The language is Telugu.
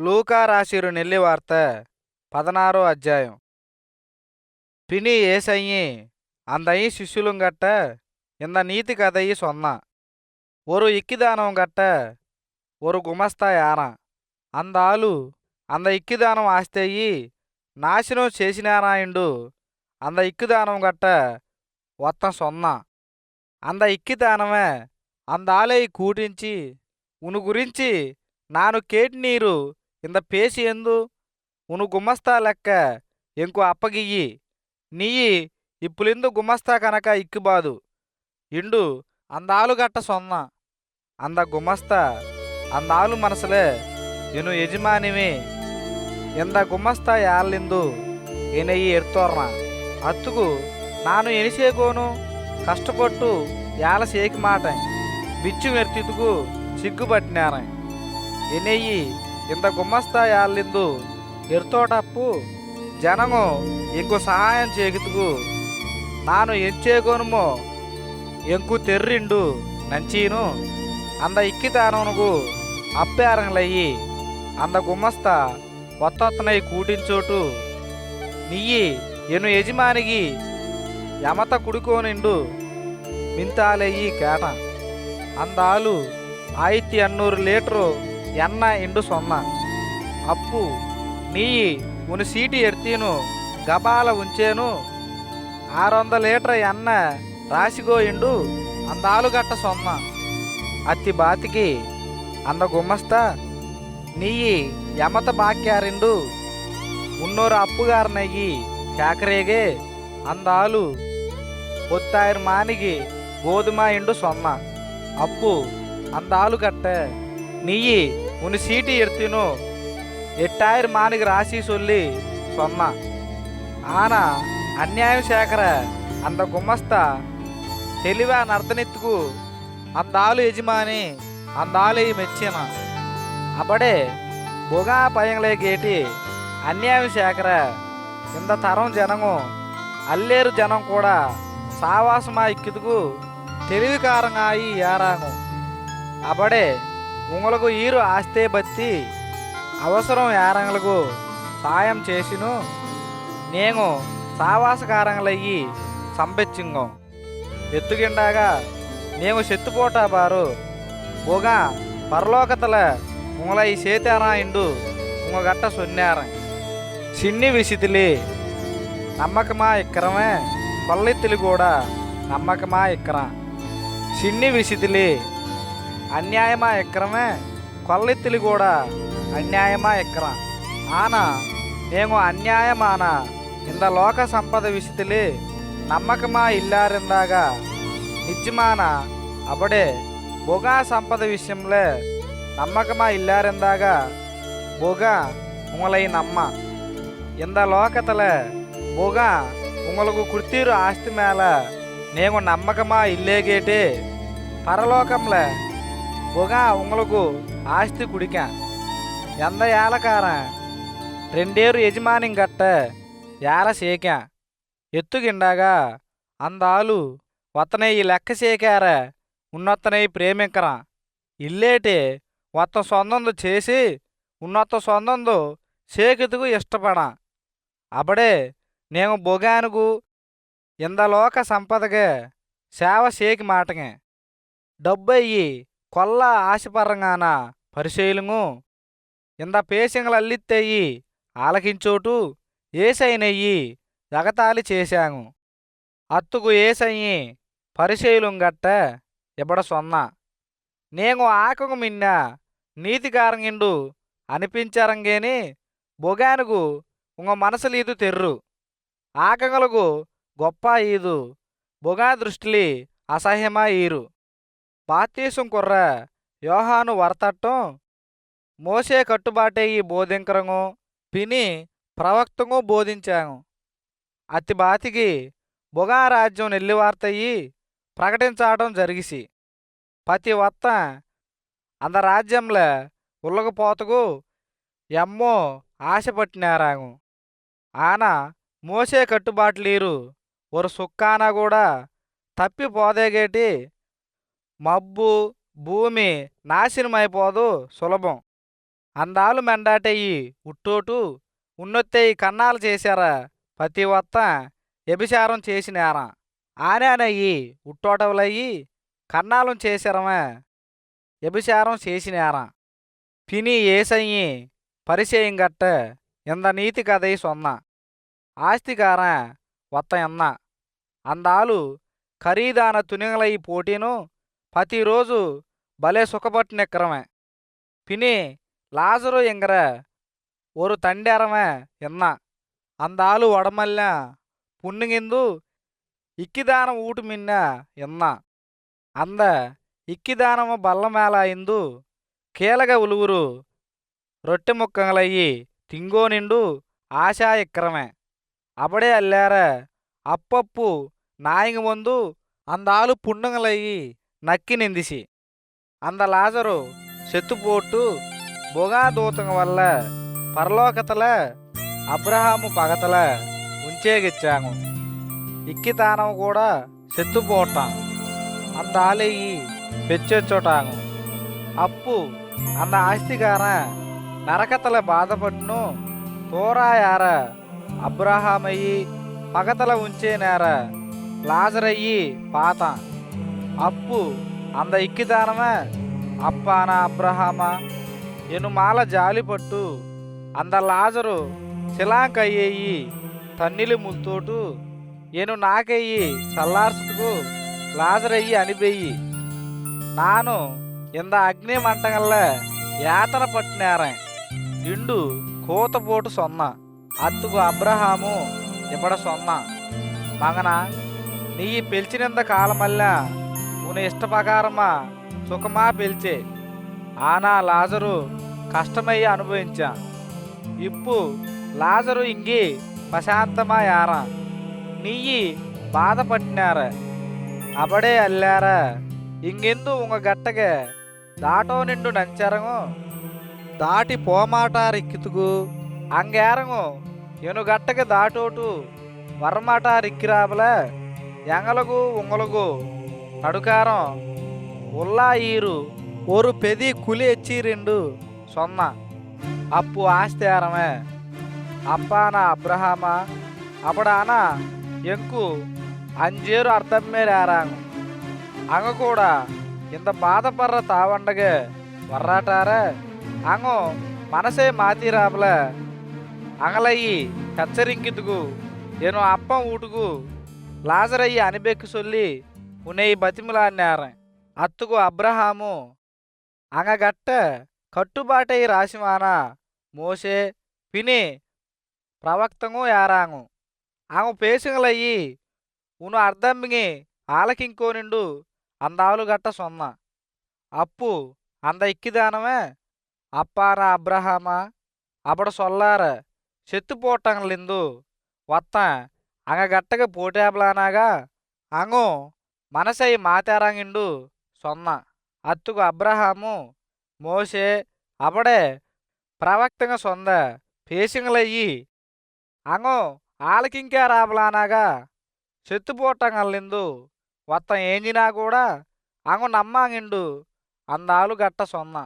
లూకా రాసిరు నెల్లి వార్త 16 అధ్యాయం. பினி ஏசையி அந்தையும் சிசுலும் கட்ட இந்த நீதி கதையை சொன்னான். ஒரு இக்கிதானம் கட்ட ஒரு గుమస్తా యారా அந்த ఆలు அந்த ఇక్కిదానం ఆస్తేయి నాశనం చేసినారాయిండు அந்த ఇక్కిదానం గట్ట ఒత్తం సొన్నా அந்த ఇక్కిదానమే அந்த ఆలై కూటించి ఉను గురించి నాను కేటి నీరు ఇంద పేసి ఎందు ఉను గుమస్తా లెక్క ఎంకు అప్పగియ్యి నీయి ఇప్పులిందు గుమస్తా కనుక ఇక్కుబాదు ఇండు అందాలుగట్ట సొన్న అంద గుమస్తా అందాలు మనసులే ఎను యజమానివి ಎಂದ ಗುಮ್ಮಸ್ತ ಯಾರ್ಲಿಂದು ಏನಯ್ಯಿ ಎರ್ತೋರ್ನ ಅತ್ತುಗು ನಾನು ಎನಿಸೇಗೋನು ಕಷ್ಟಪಟ್ಟು ಯಾಲ ಸೇಕಿ మాట బిచ్చు మెర్తితుకు సిగ్గుపట్టినార ఎనెయ్యి ఇంత గుమ్మస్తా యాళ్ళిందు ఎర్తోటప్పు జనము ఇంకో సహాయం చేకుతుకు నాను ఎంచేగోనుమో ఎంకు తెర్రిండు నంచీను అంద ఇక్కితానమునకు అప్పారంలయ్యి అంద గుమ్మస్తా ఒత్తొత్తనై కూటించోటు నియ్యి ఎను యజమానికి యమత కుడుకోనిండు మింతాలయ్యి కేట అందాలు 1500 లీటరు ఎన్న ఇండు సొన్న అప్పు నీయి ఉను సీటి ఎర్తీను గబాల ఉంచేను 600 లీటర్ ఎన్న రాసిగో ఇండు అందాలుగట్ట సొన్న అత్తి బాతికి అంద గుమ్మస్తా నీయి యమత బాక్యారిండు ఉన్నోరు అప్పుగారనయ్యి కేకరేగే అందాలు 10,000 మానికి గోధుమ ఇండు సొన్న అప్పు అందాలు గట్ట నీయి ఉని సీటి ఎర్తిను 8,000 మానికి రాసి సొల్లి సొన్న ఆన అన్యాయం సేకర అంద గుమ్మస్తా తెలివా నర్దనెత్తుకు అందాలు యజమాని అందాలు మెచ్చిన అబడే బొగా పయంలే గేటి అన్యాయం సేకర ఇంత తరం జనము అల్లేరు జనం కూడా సావాసమా ఇక్కితుకు తెలివికారంగా అయి ఏరాంగు అబడే ఉంగలకు ఈరు ఆస్తే బత్తి అవసరం ఏరంగులకు సాయం చేసిను నేను సావాసకారంలయ్యి సంపెచ్చింగం ఎత్తుగిండాగా నేను సెత్తుపోటా బారు బొగా పరలోకతల ఉంగలై సేతారా ఇండు ఉంగగట్ట సొన్నార సిన్ని విసితిలి నమ్మకమా ఇక్కరమే కొల్లెత్తిలి కూడా నమ్మకమా ఇక్కర సిన్ని విసితిలి అన్యాయమా ఇక్కరమే కొల్లెత్తిలి కూడా అన్యాయమా ఇక్కర ఆన నేను అన్యాయమాన ఇంద లోక సంపద విసితిలి నమ్మకమా ఇల్లారిందాగా నిజమాన అబడే బొగా సంపద విషయంలో నమ్మకమా ఇల్లారిందాక బొగా ఉంగలై నమ్మ ఇంద లోకతల బొగా ఉంగలకు కుర్తీరు ఆస్తి మేళ నేను నమ్మకమా ఇల్లేగేటే పరలోకంల బొగా ఉంగలకు ఆస్తి కుడిక ఎంద ఏలకార 2 యజమాని గట్ట ఏల సేక ఎత్తుగిండాగా అందాలు వతనై లెక్క సేకార ఉన్నతనై ప్రేమింకరా ఇల్లేటే ಒತ್ತ ಸೊಂದೊಂದು చేసి ఉన్నత సొందందు సేకితుకు ఇష్టపడ అబడే నేను బొగానుగు ఇందలోక సంపదగే సేవ సేకి మాటగే డబ్బయ్యి కొల్ల ఆశపరంగాన పరిశీలుగు ఇంద పేసింగలల్లిత్తెయ్యి ఆలకించోటు ఏసైనయ్యి ఎగతాళి చేశాము అత్తుకు ఏసయ్యి పరిశీలం గట్ట ఇబడ సొన్న నేను ఆకకు మిన్న నీతికారంగిండు అనిపించారంగేని బొగానుగు ఉంగ మనసులీదు తెర్రు ఆకంగలకు గొప్ప ఈదు బొగా దృష్టిలి అసహ్యమా ఈరు బాత్తీసం కుర్ర యోహాను వరతట్టం మోసే కట్టుబాటేయి బోధింకరంగు పిని ప్రవక్తంగు బోధించాము అతి బాతికి బొగా రాజ్యం నెల్లివార్తయ్యి ప్రకటించడం జరిగిసి ప్రతి వత్త అంద రాజ్యంలో ఉల్లకపోతకు ఎమ్మో ఆశపట్టినారాగు ఆన మోసే కట్టుబాట్లీరు ఒక సుక్కాన కూడా తప్పిపోదేగేటి మబ్బు భూమి నాశనమైపోదు సులభం అందాలు మెండాటెయ్యి ఉట్టోటు ఉన్నొత్తేయి కన్నాలు చేశారా పతి వత్త వ్యభిచారం చేసినారా ఆనానయ్యి ఉట్టోటవులయ్యి కన్నాలం చేశారమే వ్యభిచారం చేసినారా పిని ఏసయ్యి పరిచయంగట్ట ఇంద నీతి కథయి సొన్న ఆస్తికారன் ఒత్త ఎన్న అందాలు ఖరీదాన తునిగలై పోటీను ప్రతిరోజు భలే సుఖపట్టినెక్కరమే పిని లాజరు ఎంగర ஒரு తండేరమే ఎన్న అందాలు వడమల్ల పున్నిగిందు ఇక్కిదానం ఊటు మిన్న ఎన్న అంద ఇక్కిదానము బల్లమేళ ఇందు కీలగ ఉలువురు రొట్టె ముక్కలయ్యి తింగో నిండు ఆశా ఎక్కరమే అబడే అల్లార అప్పప్పు నాయింగ ముందు అందాలు పుండుగలయ్యి నక్కి నిందిసి అంద లాజరు సెత్తుపోట్టు బొగా దూతంగ వల్ల పరలోకతల అబ్రహాము పగతల ఉంచేగిచ్చాము ఇక్కితానం కూడా సెత్తుపోటాం అంద ఆలయ్యి పెచ్చొచ్చుటాము అప్పు అంద ఆస్తిగార నరకతల బాధపడును తోరాయార అబ్రహామయ్యి పగతల ఉంచేనార లాజరయ్యి పాత అప్పు అంద ఇక్కిదానమే అప్పాన అబ్రహామ ఎనుమాల జాలిపట్టు అంద లాజరు శిలాంకయ్యేయి తన్నిలి ముల్తోటు ఎను నాకయ్యి చల్లార్చుకు లాజరయ్యి అనిబెయ్యి నాను ఇంద అగ్ని మంటగల్ల యాతన పట్టినారే ఇండు కోతపోటు సొన్న అత్తుకు అబ్రహాము ఇబడ సొన్న మగన నీ పిలిచినంత కాలమల్లా ఉన ఇష్టప్రకారమా సుఖమా పిలిచే ఆనా లాజరు కష్టమయ్యి అనుభవించా ఇప్పు లాజరు ఇంగి ప్రశాంతమా యారా నీయి బాధపట్టినార అబడే అల్లారా ఇంగెందు ఉంగ గట్టగే దాటో నిండు నంచరంగు దాటి పోమాటారిక్కితుగు అంగేరంగు ఎనుగట్టగ దాటోటు వరమాటారిక్కిరాబల ఎంగలగు ఉంగలగు నడుకారం ఉల్లా ఈరు ஒரு పెది కులి ఎచ్చి రెండు సొన్న అప్పు ఆస్తేరమే అప్పాన అబ్రహామ అప్పుడాన ఎంకు అంజేరు అర్థమే రారాంగు అంగ కూడా ఇంత బాధపర్ర తావండగే వర్రాటారే అంగు మనసే మాతీరాబల అంగలయ్యి కచ్చరింకితుగు ఏను అప్పం ఊటుగు లాజరయ్యి అనిబెక్కి సొల్లి ఉనేయి బతిములాన్నారే అత్తుకు అబ్రహాము అంగగట్ట కట్టుబాటై రాసిమాన మోసే పిని ప్రవక్తంగు యారాంగు ఆమె పేసింగలయ్యి ఉను అర్ధంగి ఆలకింకోనిండు అందాలు గట్ట సొన్న అప్పు అంద ఇక్కిదానమే అప్పాన అబ్రహామ అబడ సొల్లార చెత్తుపోటంలిందు వత్త అంగగట్టగ పోటాబలానాగా అంగు మనసై మాతారాంగిండు సొన్న అత్తుకు అబ్రహాము మోసే అబడే ప్రవక్తంగా సొంద పేసింగలయ్యి అంగు ఆలకింకా రాబలానాగా చెత్తుపోటంగలిందు వత్తం ఏంజినా కూడా అంగు నమ్మాంగిండు అందాలు గట్ట సొన్న